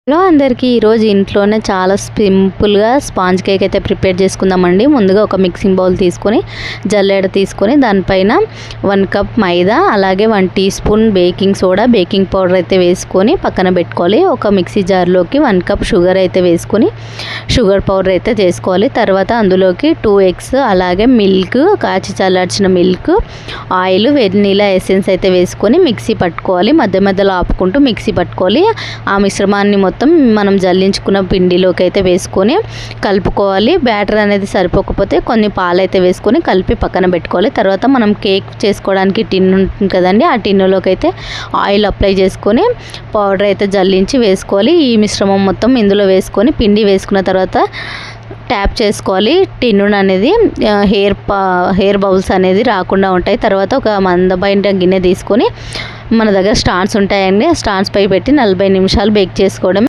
Hello అందరికీ ఈరోజు ఇంట్లోనే చాలా సింపుల్గా స్పాంజ్ కేక్ అయితే ప్రిపేర్ చేసుకుందామండి. ముందుగా ఒక మిక్సింగ్ బౌల్ తీసుకొని జల్లెడ తీసుకొని దానిపైన 1 కప్ మైదా అలాగే 1 teaspoon baking soda baking powder అయితే వేసుకొని పక్కన పెట్టుకోవాలి. ఒక మిక్సీ జార్లోకి 1 కప్ షుగర్ అయితే వేసుకొని షుగర్ పౌడర్ అయితే చేసుకోవాలి. తర్వాత అందులోకి 2 ఎగ్స్ అలాగే మిల్క్ కాచి చల్లార్చిన మిల్క్ ఆయిల్ వెనిలా ఎసెన్స్ అయితే వేసుకొని మిక్సీ పట్టుకోవాలి. మధ్య మధ్యలో ఆపుకుంటూ మిక్సీ పట్టుకోవాలి. ఆ మిశ్రమాన్ని మొత్తం మనం జల్లించుకున్న పిండిలోకి అయితే వేసుకొని కలుపుకోవాలి. బ్యాటర్ అనేది సరిపోకపోతే కొన్ని పాలు అయితే వేసుకొని కలిపి పక్కన పెట్టుకోవాలి. తర్వాత మనం కేక్ చేసుకోవడానికి టిన్ ఉంటుంది కదండి, ఆ టిన్నులోకి అయితే ఆయిల్ అప్లై చేసుకొని పౌడర్ అయితే జల్లించి వేసుకోవాలి. ఈ మిశ్రమం మొత్తం ఇందులో వేసుకొని పిండి వేసుకున్న తర్వాత ట్యాప్ చేసుకోవాలి. టిన్ను అనేది హెయిర్ బౌల్స్ అనేది రాకుండా ఉంటాయి. తర్వాత ఒక మందమైన గిన్నె తీసుకొని మన దగ్గర స్టాండ్స్ ఉంటాయండి, ఆ స్టాండ్స్ పై పెట్టి 40 నిమిషాలు బేక్ చేసుకోవడం.